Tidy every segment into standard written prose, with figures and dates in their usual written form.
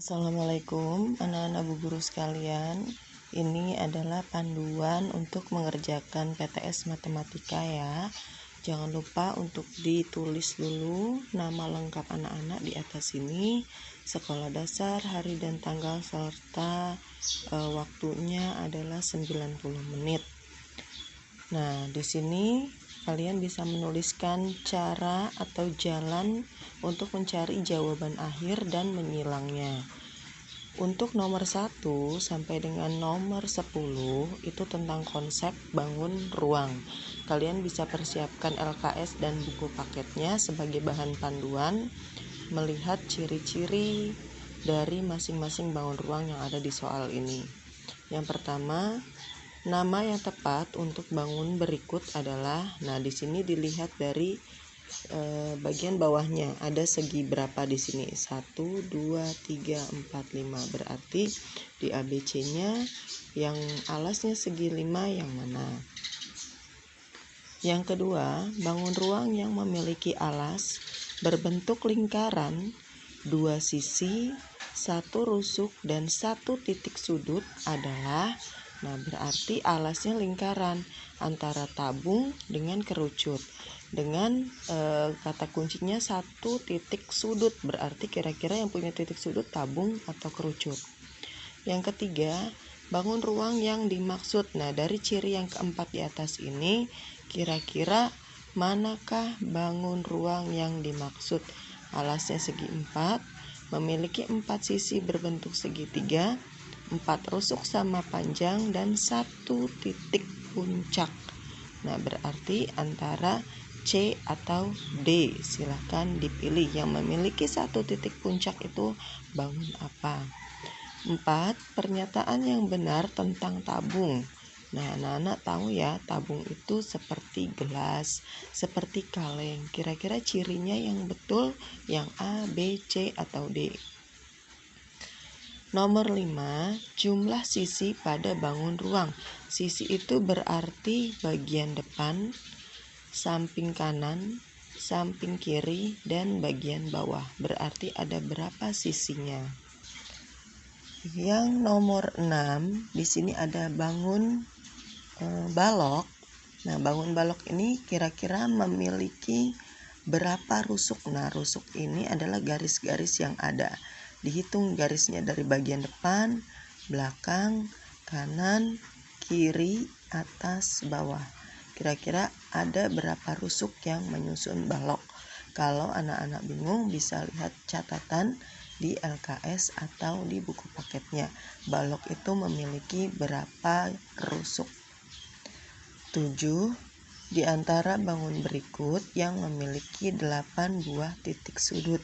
Assalamualaikum anak-anak Bu Guru sekalian. Ini adalah panduan untuk mengerjakan PTS Matematika ya. Jangan lupa untuk ditulis dulu nama lengkap anak-anak di atas ini, sekolah dasar, hari dan tanggal, serta waktunya adalah 90 menit. Nah, di sini kalian bisa menuliskan cara atau jalan untuk mencari jawaban akhir dan menyilangnya. Untuk nomor 1 sampai dengan nomor 10 itu tentang konsep bangun ruang. Kalian bisa persiapkan LKS dan buku paketnya sebagai bahan panduan, melihat ciri-ciri dari masing-masing bangun ruang yang ada di soal ini. Yang pertama, nama yang tepat untuk bangun berikut adalah, di sini dilihat dari bagian bawahnya ada segi berapa di sini, 1, 2, 3, 4, 5. Berarti di ABC-nya yang alasnya segi 5 yang mana? Yang kedua, bangun ruang yang memiliki alas berbentuk lingkaran, 2 sisi, 1 rusuk dan 1 titik sudut adalah, berarti alasnya lingkaran antara tabung dengan kerucut. Dengan kata kuncinya 1 titik sudut, berarti kira-kira yang punya titik sudut tabung atau kerucut. Yang ketiga, bangun ruang yang dimaksud. Dari ciri yang keempat di atas ini, kira-kira manakah bangun ruang yang dimaksud? Alasnya segi 4, memiliki 4 sisi berbentuk segitiga, 4 rusuk sama panjang, dan 1 titik puncak. Berarti antara C atau D, silahkan dipilih. Yang memiliki 1 titik puncak itu bangun apa? 4. Pernyataan yang benar tentang tabung. Anak-anak tahu ya, tabung itu seperti gelas, seperti kaleng. Kira-kira cirinya yang betul yang A, B, C, atau D. Nomor 5, jumlah sisi pada bangun ruang. Sisi itu berarti bagian depan, samping kanan, samping kiri, dan bagian bawah. Berarti ada berapa sisinya? Yang nomor 6, di sini ada bangun balok. Bangun balok ini kira-kira memiliki berapa rusuk? Rusuk ini adalah garis-garis yang ada. Dihitung garisnya dari bagian depan, belakang, kanan, kiri, atas, bawah. Kira-kira ada berapa rusuk yang menyusun balok? Kalau anak-anak bingung bisa lihat catatan di LKS atau di buku paketnya. Balok itu memiliki berapa rusuk? 7. Di antara bangun berikut yang memiliki 8 buah titik sudut.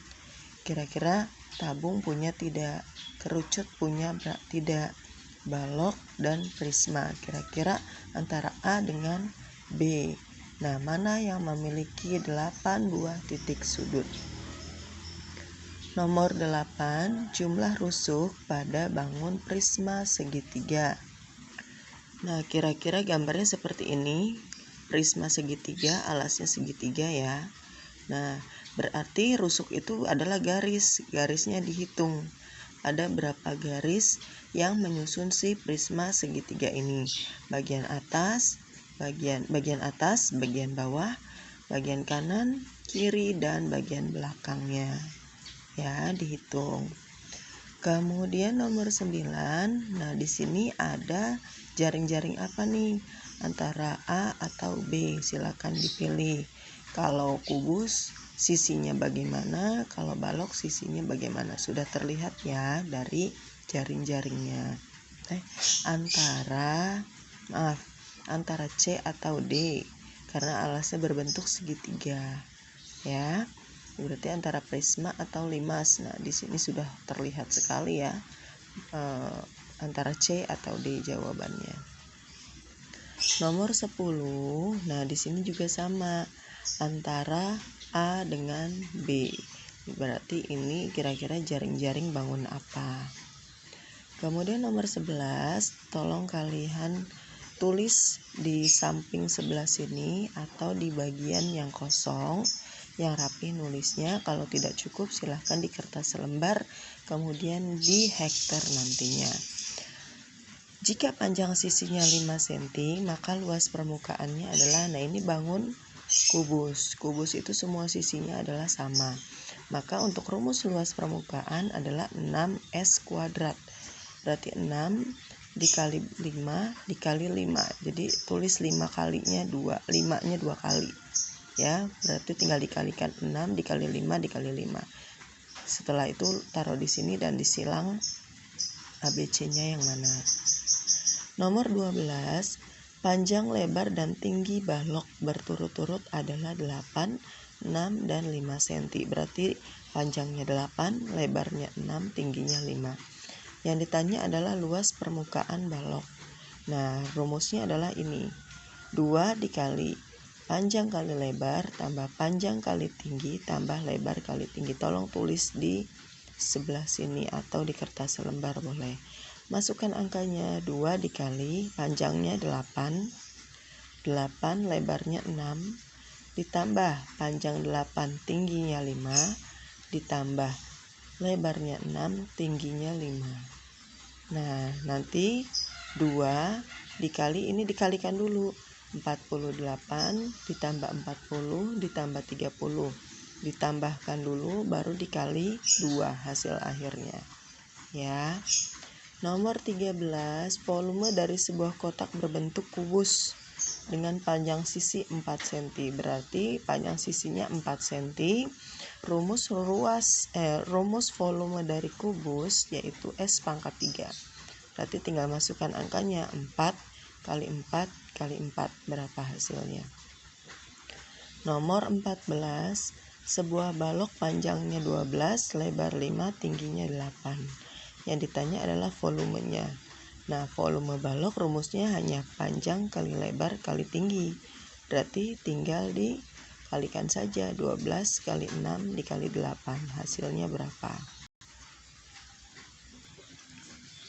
Kira-kira tabung punya tidak? Kerucut punya tidak? Balok dan prisma. Kira-kira antara A dengan B. Mana yang memiliki 8 buah titik sudut? Nomor 8, jumlah rusuk pada bangun prisma segitiga. Kira-kira gambarnya seperti ini. Prisma segitiga, alasnya segitiga ya. Berarti rusuk itu adalah garisnya dihitung. Ada berapa garis yang menyusun si prisma segitiga ini? Bagian atas, bagian bawah, bagian kanan, kiri, dan bagian belakangnya. Ya, dihitung. Kemudian nomor 9, di sini ada jaring-jaring apa nih? Antara A atau B, silakan dipilih. Kalau kubus sisinya bagaimana? Kalau balok sisinya bagaimana? Sudah terlihat ya dari jaring-jaringnya. Antara C atau D, karena alasnya berbentuk segitiga. Ya. Berarti antara prisma atau limas. Di sini sudah terlihat sekali ya, antara C atau D jawabannya. Nomor 10, di sini juga sama, antara A dengan B. Berarti ini kira-kira jaring-jaring bangun apa? Kemudian nomor 11, tolong kalian tulis di samping sebelah sini atau di bagian yang kosong. yang rapi nulisnya. Kalau tidak cukup silahkan di kertas selembar, kemudian di hektar nantinya. Jika panjang sisinya 5 cm, maka luas permukaannya adalah, nah ini bangun kubus. Kubus itu semua sisinya adalah sama. Maka untuk rumus luas permukaan adalah 6S kuadrat. Berarti 6 dikali 5 dikali 5. Jadi tulis 5 kalinya 2, 5-nya 2 kali. Ya, berarti tinggal dikalikan 6 dikali 5 dikali 5. Setelah itu taruh di sini dan disilang ABC-nya yang mana. Nomor 12, panjang, lebar, dan tinggi balok berturut-turut adalah 8, 6, dan 5 cm. Berarti panjangnya 8, lebarnya 6, tingginya 5. Yang ditanya adalah luas permukaan balok. Nah, rumusnya adalah ini. 2 dikali panjang kali lebar tambah panjang kali tinggi tambah lebar kali tinggi. Tolong tulis di sebelah sini atau di kertas selembar boleh. Masukkan angkanya. 2 dikali panjangnya 8, 8 lebarnya 6, ditambah panjang 8 tingginya 5, ditambah lebarnya 6 tingginya 5. Nah, nanti 2 dikali, ini dikalikan dulu. 48 ditambah 40 ditambah 30. Ditambahkan dulu baru dikali 2 hasil akhirnya. Ya. Nomor 13, volume dari sebuah kotak berbentuk kubus dengan panjang sisi 4 cm. Berarti panjang sisinya 4 cm. Rumus volume dari kubus yaitu S pangkat 3. Berarti tinggal masukkan angkanya. 4 kali 4 kali 4. Berapa hasilnya? Nomor 14, sebuah balok panjangnya 12, lebar 5, tingginya 8. Yang ditanya adalah volumenya. Nah, volume balok rumusnya hanya panjang kali lebar kali tinggi. Berarti tinggal dikalikan saja. 12 kali 6 dikali 8. Hasilnya berapa?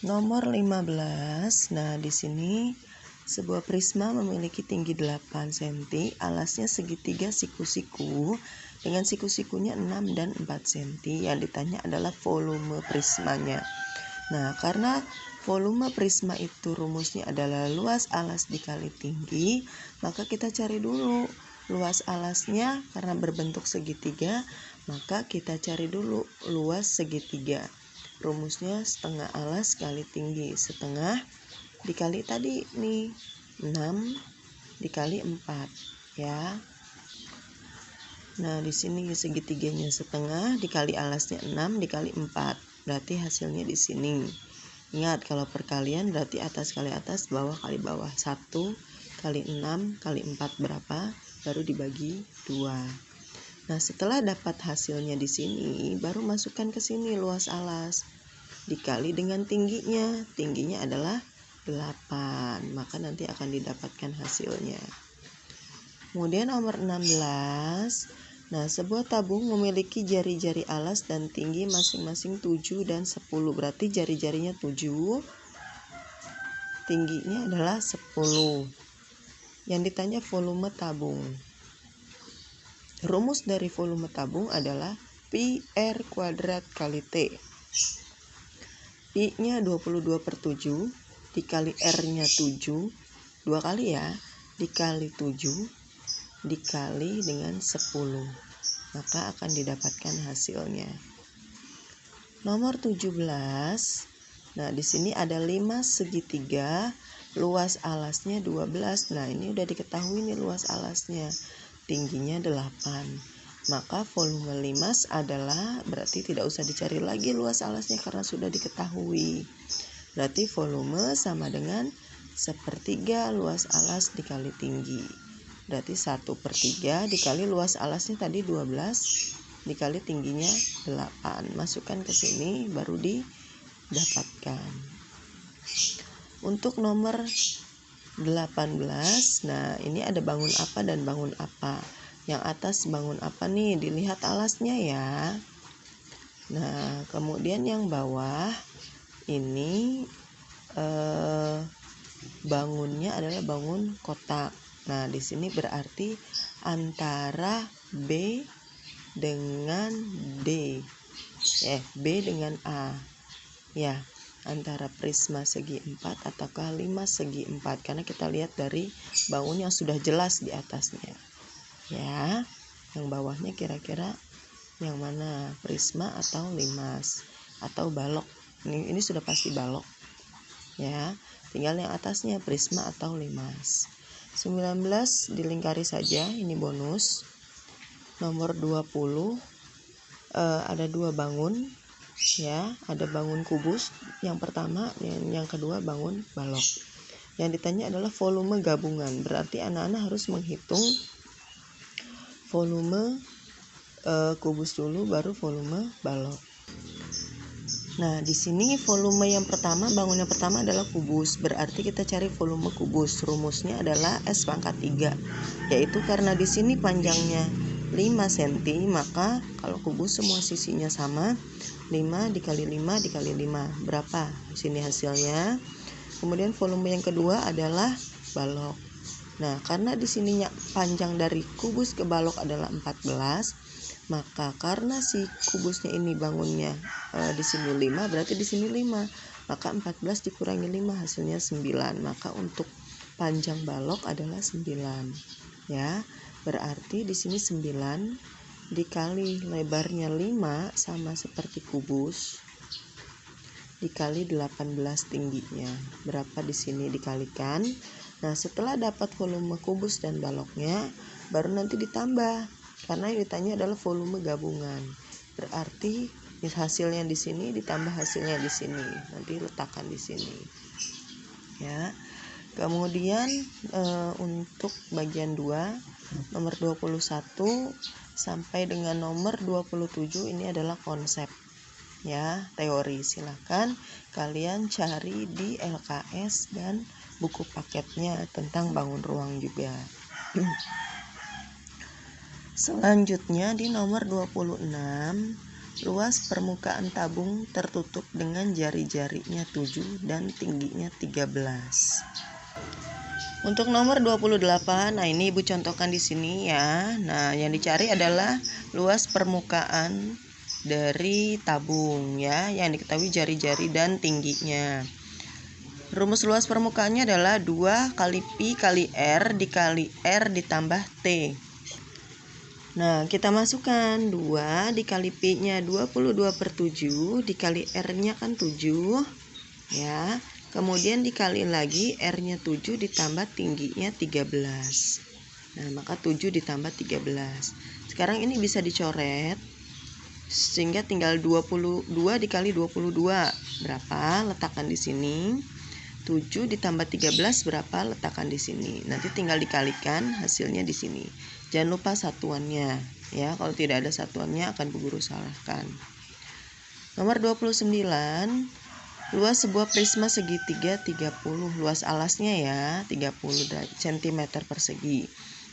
Nomor 15. Nah, di sini sebuah prisma memiliki tinggi 8 cm, alasnya segitiga siku-siku dengan siku-sikunya 6 dan 4 cm. Yang ditanya adalah volume prismanya. Nah, karena volume prisma itu rumusnya adalah luas alas dikali tinggi, maka kita cari dulu luas alasnya. Karena berbentuk segitiga, maka kita cari dulu luas segitiga. Rumusnya setengah alas kali tinggi. Setengah dikali tadi nih 6 dikali 4 ya. Nah, di sini segitiganya setengah dikali alasnya 6 dikali 4. Berarti hasilnya di sini. Ingat, kalau perkalian berarti atas kali atas, bawah kali bawah. 1 kali 6 kali 4 berapa? Baru dibagi 2. Nah, setelah dapat hasilnya di sini, baru masukkan ke sini luas alas. Dikali dengan tingginya. Tingginya adalah 8. Maka nanti akan didapatkan hasilnya. Kemudian nomor 16. Nah, sebuah tabung memiliki jari-jari alas dan tinggi masing-masing 7 dan 10. Berarti jari-jarinya 7, tingginya adalah 10. Yang ditanya volume tabung. Rumus dari volume tabung adalah Pi R kuadrat kali T. Pi-nya 22/7, dikali R-nya 7, 2 kali ya, dikali 7, dikali dengan 10, maka akan didapatkan hasilnya. Nomor 17. Nah, di sini ada 5 segitiga, luas alasnya 12. Nah, ini udah diketahui nih luas alasnya. Tingginya 8. Maka volume 5 adalah, berarti tidak usah dicari lagi luas alasnya karena sudah diketahui. Berarti volume sama dengan 1/3 luas alas dikali tinggi. Berarti 1/3 dikali luas alasnya tadi 12 dikali tingginya 8. Masukkan ke sini baru didapatkan. Untuk nomor 18. Nah, ini ada bangun apa dan bangun apa. Yang atas bangun apa nih? Dilihat alasnya ya. Nah, kemudian yang bawah ini bangunnya adalah bangun kotak. Nah, di sini berarti antara B dengan D, B dengan A, ya, antara prisma segi 4 ataukah 5 segi 4, karena kita lihat dari bangun yang sudah jelas di atasnya, ya. Yang bawahnya kira-kira yang mana, prisma atau limas atau balok? Ini sudah pasti balok, ya. Tinggal yang atasnya prisma atau limas. 19 dilingkari saja, ini bonus. Nomor 20 ada 2 bangun, ya, ada bangun kubus yang pertama, yang kedua bangun balok. Yang ditanya adalah volume gabungan, berarti anak-anak harus menghitung volume kubus dulu baru volume balok. Nah, di sini volume yang pertama, bangun yang pertama adalah kubus, berarti kita cari volume kubus. Rumusnya adalah S pangkat 3, yaitu karena di sini panjangnya 5 cm, maka kalau kubus semua sisinya sama, 5 dikali 5 dikali 5, berapa? Di sini hasilnya. Kemudian volume yang kedua adalah balok. Nah, karena di sininya panjang dari kubus ke balok adalah 14, maka karena si kubusnya ini bangunnya di sini 5, berarti di sini 5. Maka 14 dikurangi 5 hasilnya 9. Maka untuk panjang balok adalah 9. Ya. Berarti di sini 9 dikali lebarnya 5 sama seperti kubus dikali 18 tingginya. Berapa di sini dikalikan? Nah, setelah dapat volume kubus dan baloknya, baru nanti ditambah. Karena yang ditanya adalah volume gabungan. Berarti hasilnya di sini ditambah hasilnya di sini. Nanti letakkan di sini. Ya. Kemudian untuk bagian 2, nomor 21 sampai dengan nomor 27 ini adalah konsep, ya, teori. Silakan kalian cari di LKS dan buku paketnya tentang bangun ruang juga. Selanjutnya di nomor 26, luas permukaan tabung tertutup dengan jari-jarinya 7 dan tingginya 13. Untuk nomor 28, nah ini Ibu contohkan di sini ya. Nah, yang dicari adalah luas permukaan dari tabung, ya, yang diketahui jari-jari dan tingginya. Rumus luas permukaannya adalah 2 kali Pi kali R dikali R ditambah T. Nah, kita masukkan 2 dikali Pi-nya 22/7 dikali R-nya kan 7, ya. Kemudian dikali lagi R-nya 7 ditambah tingginya 13. Nah, maka 7 ditambah 13. Sekarang ini bisa dicoret, sehingga tinggal 22 dikali 22. Berapa? Letakkan di sini. 7 ditambah 13 berapa? Letakkan di sini. Nanti tinggal dikalikan, hasilnya di sini. Jangan lupa satuannya, ya. Kalau tidak ada satuannya akan Bu Guru salahkan. Nomor 29. Luas sebuah prisma segitiga 30, luas alasnya ya 30 cm persegi.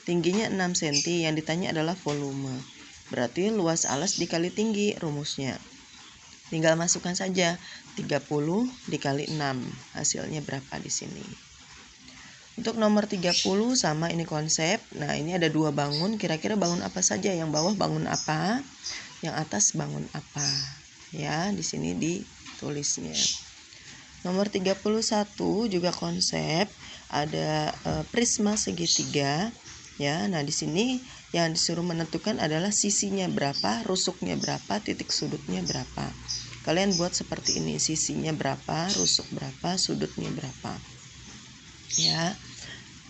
Tingginya 6 cm, yang ditanya adalah volume. Berarti luas alas dikali tinggi rumusnya. Tinggal masukkan saja 30 dikali 6. Hasilnya berapa di sini? Untuk nomor 30 sama ini konsep. Nah, ini ada 2 bangun, kira-kira bangun apa saja? Yang bawah bangun apa? Yang atas bangun apa? Ya, di sini ditulisnya. Nomor 31 juga konsep, ada prisma segitiga, ya. Nah, di sini yang disuruh menentukan adalah sisinya berapa, rusuknya berapa, titik sudutnya berapa. Kalian buat seperti ini, sisinya berapa, rusuk berapa, sudutnya berapa. Ya.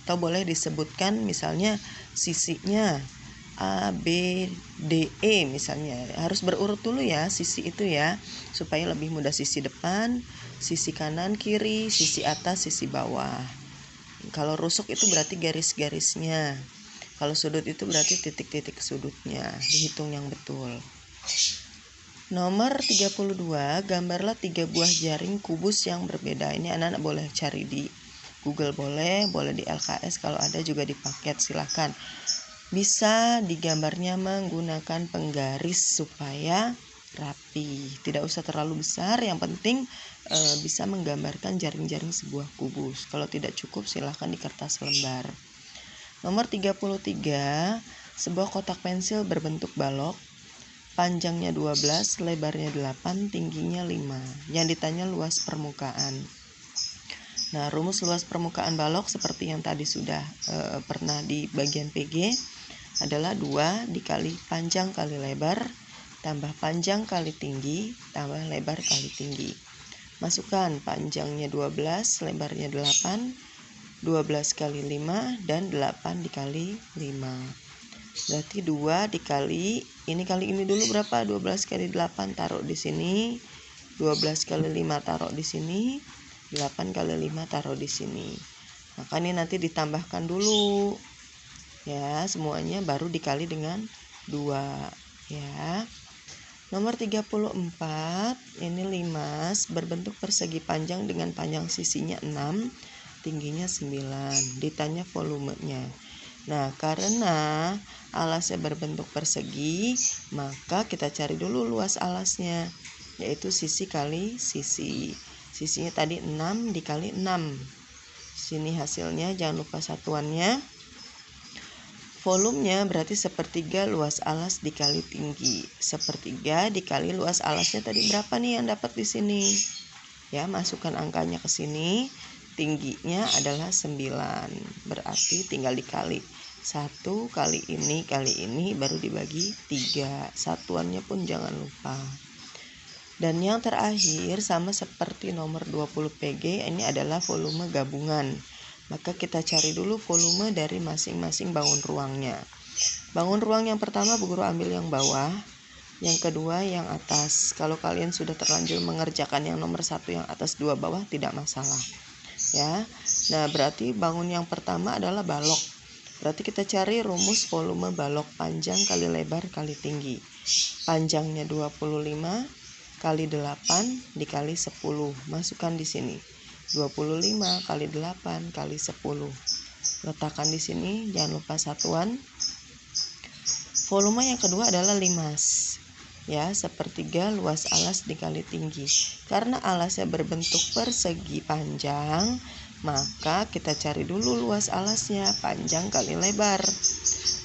Atau boleh disebutkan misalnya sisinya A, B, D, E misalnya. Harus berurut dulu ya sisi itu ya, supaya lebih mudah. Sisi depan, sisi kanan, kiri, sisi atas, sisi bawah. Kalau rusuk itu berarti garis-garisnya. Kalau sudut itu berarti titik-titik sudutnya. Dihitung yang betul. Nomor 32, gambarlah 3 buah jaring kubus yang berbeda. Ini anak-anak boleh cari di Google, boleh di LKS, kalau ada juga di paket, silahkan. Bisa digambarnya menggunakan penggaris supaya rapi. Tidak usah terlalu besar, yang penting bisa menggambarkan jaring-jaring sebuah kubus. Kalau tidak cukup silahkan di kertas lembar. Nomor 33, sebuah kotak pensil berbentuk balok panjangnya 12, lebarnya 8, tingginya 5. Yang ditanya luas permukaan. Nah, rumus luas permukaan balok seperti yang tadi sudah pernah di bagian PG adalah 2 dikali panjang kali lebar tambah panjang kali tinggi tambah lebar kali tinggi. Masukkan panjangnya 12, lebarnya 8, 12 kali 5 dan 8 dikali 5. Berarti 2 dikali ini kali ini dulu berapa? 12 kali 8 taruh di sini. 12 kali 5 taruh di sini. 8 kali 5 taruh di sini. Maka ini nanti ditambahkan dulu. Ya, semuanya baru dikali dengan 2 ya. Nomor 34, ini limas berbentuk persegi panjang dengan panjang sisinya 6, tingginya 9. Ditanya volumenya. Nah, karena alasnya berbentuk persegi, maka kita cari dulu luas alasnya, yaitu sisi kali sisi. Sisinya tadi 6 dikali 6. Sini hasilnya, jangan lupa satuannya. Volumenya berarti sepertiga luas alas dikali tinggi. Sepertiga dikali luas alasnya tadi berapa nih yang dapat di sini? Ya, masukkan angkanya ke sini. Tingginya adalah 9. Berarti tinggal dikali. 1 kali ini baru dibagi 3. Satuannya pun jangan lupa. Dan yang terakhir sama seperti nomor 20 PG, ini adalah volume gabungan. Maka kita cari dulu volume dari masing-masing bangun ruangnya. Bangun ruang yang pertama Bu Guru ambil yang bawah, yang kedua yang atas. Kalau kalian sudah terlanjur mengerjakan yang nomor 1 yang atas 2 bawah tidak masalah. Ya. Nah, berarti bangun yang pertama adalah balok. Berarti kita cari rumus volume balok panjang kali lebar kali tinggi. Panjangnya 25 kali 8 dikali 10. Masukkan di sini. 25 kali 8 kali 10. Letakkan di sini, jangan lupa satuan. Volume yang kedua adalah limas. Ya, sepertiga luas alas dikali tinggi. Karena alasnya berbentuk persegi panjang, maka kita cari dulu luas alasnya, panjang kali lebar.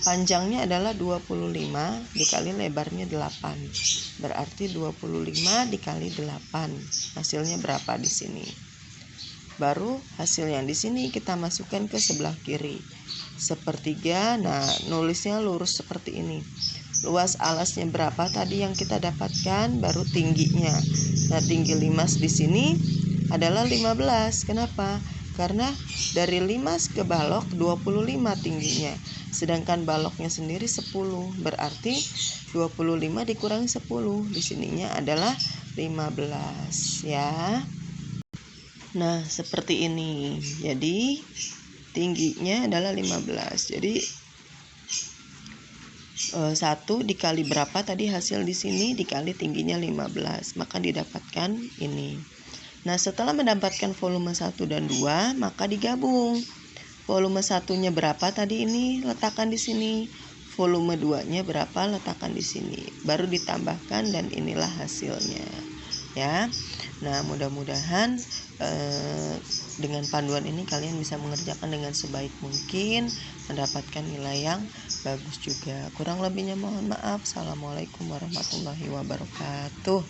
Panjangnya adalah 25 dikali lebarnya 8. Berarti 25 dikali 8. Hasilnya berapa di sini? Baru hasil yang di sini kita masukkan ke sebelah kiri. Sepertiga, nah nulisnya lurus seperti ini. Luas alasnya berapa tadi yang kita dapatkan, baru tingginya. Nah, tinggi limas di sini adalah 15. Kenapa? Karena dari limas ke balok 25 tingginya. Sedangkan baloknya sendiri 10. Berarti 25 dikurangi 10. Di sininya adalah 15 ya. Nah, seperti ini. Jadi tingginya adalah 15. Jadi 1 dikali berapa tadi hasil di sini dikali tingginya 15, maka didapatkan ini. Nah, setelah mendapatkan volume 1 dan 2, maka digabung. Volume 1-nya berapa tadi ini? Letakkan di sini. Volume 2-nya berapa? Letakkan di sini. Baru ditambahkan dan inilah hasilnya. Ya. Nah, mudah-mudahan dengan panduan ini kalian bisa mengerjakan dengan sebaik mungkin, mendapatkan nilai yang bagus juga. Kurang lebihnya mohon maaf. Assalamualaikum warahmatullahi wabarakatuh.